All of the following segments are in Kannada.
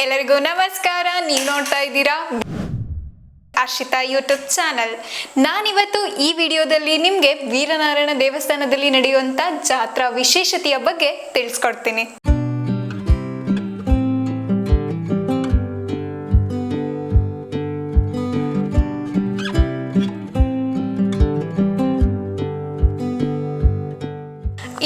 ಎಲ್ಲರಿಗೂ ನಮಸ್ಕಾರ. ನೀವು ನೋಡ್ತಾ ಇದ್ದೀರಾ ಆಶಿತಾ ಯೂಟ್ಯೂಬ್ ಚಾನಲ್. ನಾನಿವತ್ತು ಈ ವಿಡಿಯೋದಲ್ಲಿ ನಿಮಗೆ ವೀರನಾರಾಯಣ ದೇವಸ್ಥಾನದಲ್ಲಿ ನಡೆಯುವಂಥ ಜಾತ್ರಾ ವಿಶೇಷತೆಯ ಬಗ್ಗೆ ತಿಳಿಸ್ಕೊಡ್ತೀನಿ.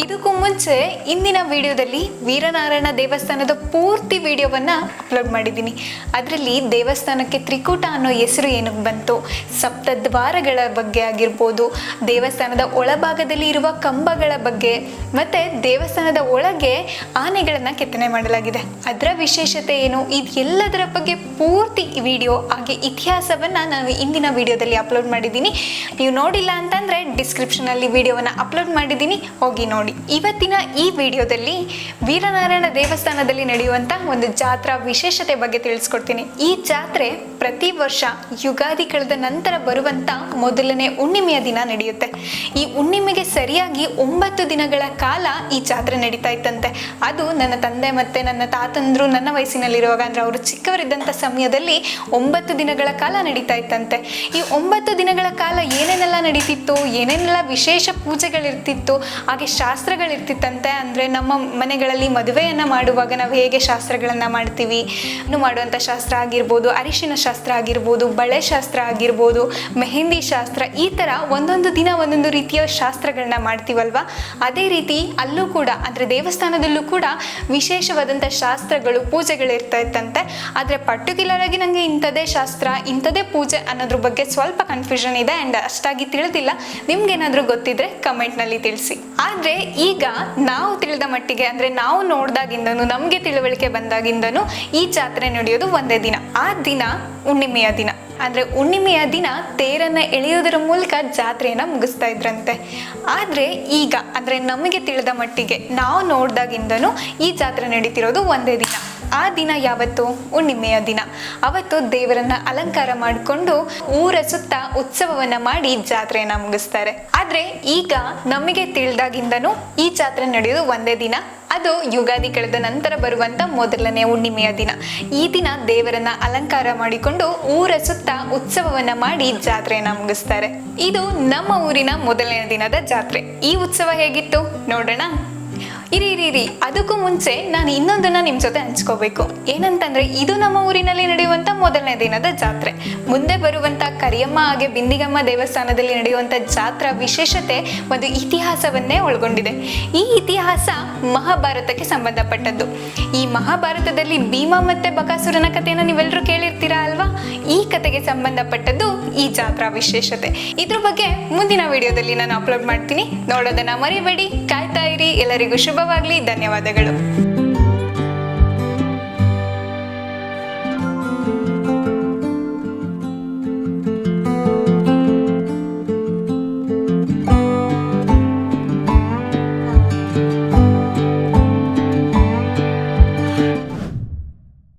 ಇದಕ್ಕೂ ಮುಂಚೆ ಇಂದಿನ ವಿಡಿಯೋದಲ್ಲಿ ವೀರನಾರಾಯಣ ದೇವಸ್ಥಾನದ ಪೂರ್ತಿ ವಿಡಿಯೋವನ್ನು ಅಪ್ಲೋಡ್ ಮಾಡಿದ್ದೀನಿ. ಅದರಲ್ಲಿ ದೇವಸ್ಥಾನಕ್ಕೆ ತ್ರಿಕೂಟ ಅನ್ನೋ ಹೆಸರು ಏನಕ್ಕೆ ಬಂತು, ಸಪ್ತದ್ವಾರಗಳ ಬಗ್ಗೆ ಆಗಿರ್ಬೋದು, ದೇವಸ್ಥಾನದ ಒಳಭಾಗದಲ್ಲಿ ಇರುವ ಕಂಬಗಳ ಬಗ್ಗೆ, ಮತ್ತು ದೇವಸ್ಥಾನದ ಒಳಗೆ ಆನೆಗಳನ್ನು ಕೆತ್ತನೆ ಮಾಡಲಾಗಿದೆ, ಅದರ ವಿಶೇಷತೆ ಏನು, ಇದೆಲ್ಲದರ ಬಗ್ಗೆ ಪೂರ್ತಿ ವಿಡಿಯೋ ಹಾಗೆ ಇತಿಹಾಸವನ್ನು ನಾನು ಇಂದಿನ ವಿಡಿಯೋದಲ್ಲಿ ಅಪ್ಲೋಡ್ ಮಾಡಿದ್ದೀನಿ. ನೀವು ನೋಡಿಲ್ಲ ಅಂತಂದರೆ ಡಿಸ್ಕ್ರಿಪ್ಷನಲ್ಲಿ ವಿಡಿಯೋವನ್ನು ಅಪ್ಲೋಡ್ ಮಾಡಿದ್ದೀನಿ, ಹೋಗಿ ನೋಡಿ. ಇವತ್ತಿನ ಈ ವಿಡಿಯೋದಲ್ಲಿ ವೀರನಾರಾಯಣ ದೇವಸ್ಥಾನದಲ್ಲಿ ನಡೆಯುವಂಥ ಒಂದು ಜಾತ್ರಾ ವಿಶೇಷತೆ ಬಗ್ಗೆ ತಿಳಿಸ್ಕೊಡ್ತೀನಿ. ಈ ಜಾತ್ರೆ ಪ್ರತಿ ವರ್ಷ ಯುಗಾದಿ ಕಳೆದ ನಂತರ ಬರುವಂಥ ಮೊದಲನೇ ಹುಣ್ಣಿಮೆಯ ದಿನ ನಡೆಯುತ್ತೆ. ಈ ಹುಣ್ಣಿಮೆಗೆ ಸರಿಯಾಗಿ 9 ದಿನಗಳ ಕಾಲ ಈ ಜಾತ್ರೆ ನಡೀತಾ ಇತ್ತಂತೆ. ಅದು ನನ್ನ ತಂದೆ ಮತ್ತು ನನ್ನ ತಾತಂದ್ರು ನನ್ನ ವಯಸ್ಸಿನಲ್ಲಿರುವಾಗ, ಅಂದರೆ ಅವರು ಚಿಕ್ಕವರಿದ್ದಂಥ ಸಮಯದಲ್ಲಿ 9 ದಿನಗಳ ಕಾಲ ನಡೀತಾ ಇತ್ತಂತೆ. ಈ 9 ದಿನಗಳ ಕಾಲ ಏನೇನೆಲ್ಲ ನಡೀತಿತ್ತು, ಏನೇನೆಲ್ಲ ವಿಶೇಷ ಪೂಜೆಗಳಿರ್ತಿತ್ತು, ಹಾಗೆ ಶಾಸ್ತ್ರಗಳಿರ್ತಿತ್ತಂತೆ. ಅಂದರೆ ನಮ್ಮ ಮನೆಗಳಲ್ಲಿ ಮದುವೆಯನ್ನು ಮಾಡುವಾಗ ನಾವು ಹೇಗೆ ಶಾಸ್ತ್ರಗಳನ್ನು ಮಾಡ್ತೀವಿ, ಇನ್ನು ಮಾಡುವಂಥ ಶಾಸ್ತ್ರ ಆಗಿರ್ಬೋದು, ಅರಿಶಿನ ಶಾಸ್ತ್ರ ಆಗಿರ್ಬೋದು, ಬಳೆ ಶಾಸ್ತ್ರ ಆಗಿರ್ಬೋದು, ಮೆಹಂದಿ ಶಾಸ್ತ್ರ, ಈ ಥರ ಒಂದೊಂದು ದಿನ ಒಂದೊಂದು ರೀತಿಯ ಶಾಸ್ತ್ರಗಳನ್ನ ಮಾಡ್ತೀವಲ್ವ, ಅದೇ ರೀತಿ ಅಲ್ಲೂ ಕೂಡ ಅಂದರೆ ದೇವಸ್ಥಾನದಲ್ಲೂ ಕೂಡ ವಿಶೇಷವಾದಂಥ ಶಾಸ್ತ್ರಗಳು, ಪೂಜೆಗಳು ಇರ್ತಾ ಇತ್ತಂತೆ. ಆದರೆ ಪರ್ಟಿಕ್ಯುಲರ್ ಆಗಿ ನನಗೆ ಇಂಥದ್ದೇ ಶಾಸ್ತ್ರ, ಇಂಥದ್ದೇ ಪೂಜೆ ಅನ್ನೋದ್ರ ಬಗ್ಗೆ ಸ್ವಲ್ಪ ಕನ್ಫ್ಯೂಷನ್ ಇದೆ ಆ್ಯಂಡ್ ಅಷ್ಟಾಗಿ ತಿಳಿದಿಲ್ಲ. ನಿಮ್ಗೇನಾದರೂ ಗೊತ್ತಿದ್ರೆ ಕಮೆಂಟ್ನಲ್ಲಿ ತಿಳಿಸಿ. ಆದರೆ ಈಗ ನಾವು ತಿಳಿದ ಮಟ್ಟಿಗೆ, ಅಂದರೆ ನಾವು ನೋಡ್ದಾಗಿಂದನೂ ನಮಗೆ ತಿಳುವಳಿಕೆ ಬಂದಾಗಿಂದನೂ ಈ ಜಾತ್ರೆ ನಡೆಯೋದು ಒಂದೇ ದಿನ. ಆ ದಿನ ಹುಣ್ಣಿಮೆಯ ದಿನ. ಅಂದರೆ ಹುಣ್ಣಿಮೆಯ ದಿನ ತೇರನ್ನು ಎಳೆಯೋದರ ಮೂಲಕ ಜಾತ್ರೆಯನ್ನು ಮುಗಿಸ್ತಾ ಇದ್ರಂತೆ. ಆದರೆ ಈಗ ಅಂದರೆ ನಮಗೆ ತಿಳಿದ ಮಟ್ಟಿಗೆ ನಾವು ನೋಡ್ದಾಗಿಂದನೂ ಈ ಜಾತ್ರೆ ನಡೀತಿರೋದು ಒಂದೇ ದಿನ. ಆ ದಿನ ಯಾವತ್ತು? ಹುಣ್ಣಿಮೆಯ ದಿನ. ಅವತ್ತು ದೇವರನ್ನ ಅಲಂಕಾರ ಮಾಡಿಕೊಂಡು ಊರ ಸುತ್ತ ಉತ್ಸವವನ್ನು ಮಾಡಿ ಜಾತ್ರೆಯನ್ನು ಮುಗಿಸ್ತಾರೆ. ಆದರೆ ಈಗ ನಮಗೆ ತಿಳಿದಾಗಿಂದನೂ ಈ ಜಾತ್ರೆ ನಡೆಯೋದು ಒಂದೇ ದಿನ. ಅದು ಯುಗಾದಿ ಕಳೆದ ನಂತರ ಬರುವಂಥ ಮೊದಲನೇ ಹುಣ್ಣಿಮೆಯ ದಿನ. ಈ ದಿನ ದೇವರನ್ನ ಅಲಂಕಾರ ಮಾಡಿಕೊಂಡು ಊರ ಸುತ್ತ ಉತ್ಸವವನ್ನು ಮಾಡಿ ಜಾತ್ರೆಯನ್ನು ಮುಗಿಸ್ತಾರೆ. ಇದು ನಮ್ಮ ಊರಿನ ಮೊದಲನೇ ದಿನದ ಜಾತ್ರೆ. ಈ ಉತ್ಸವ ಹೇಗಿತ್ತು ನೋಡೋಣ. ಇರಿ ಅದಕ್ಕೂ ಮುಂಚೆ ನಾನು ಇನ್ನೊಂದನ್ನು ನಿಮ್ಮ ಜೊತೆ ಹಂಚ್ಕೋಬೇಕು. ಏನಂತಂದರೆ ಇದು ನಮ್ಮ ಊರಿನಲ್ಲಿ ನಡೆಯುವಂಥ ಮೊದಲನೇ ದಿನದ ಜಾತ್ರೆ. ಮುಂದೆ ಬರುವಂಥ ಕರಿಯಮ್ಮ ಹಾಗೆ ಬಿಂದಿಗಮ್ಮ ದೇವಸ್ಥಾನದಲ್ಲಿ ನಡೆಯುವಂಥ ಜಾತ್ರಾ ವಿಶೇಷತೆ ಒಂದು ಇತಿಹಾಸವನ್ನೇ ಒಳಗೊಂಡಿದೆ. ಈ ಇತಿಹಾಸ ಮಹಾಭಾರತಕ್ಕೆ ಸಂಬಂಧಪಟ್ಟದ್ದು. ಈ ಮಹಾಭಾರತದಲ್ಲಿ ಭೀಮ ಮತ್ತು ಬಕಾಸುರನ ಕಥೆಯನ್ನು ನೀವೆಲ್ಲರೂ ಕೇಳಿರ್ತೀರಾ ಅಲ್ವಾ? ಈ ಕಥೆಗೆ ಸಂಬಂಧಪಟ್ಟದ್ದು ಈ ಜಾತ್ರಾ ವಿಶೇಷತೆ. ಇದ್ರ ಬಗ್ಗೆ ಮುಂದಿನ ವಿಡಿಯೋದಲ್ಲಿ ನಾನು ಅಪ್ಲೋಡ್ ಮಾಡ್ತೀನಿ, ನೋಡೋದನ್ನ ಮರಿಬೇಡಿ. ಕಾಯ್ತಾ ಇರಿ. ಎಲ್ಲರಿಗೂ ಶುಭವಾಗಲಿ. ಧನ್ಯವಾದಗಳು.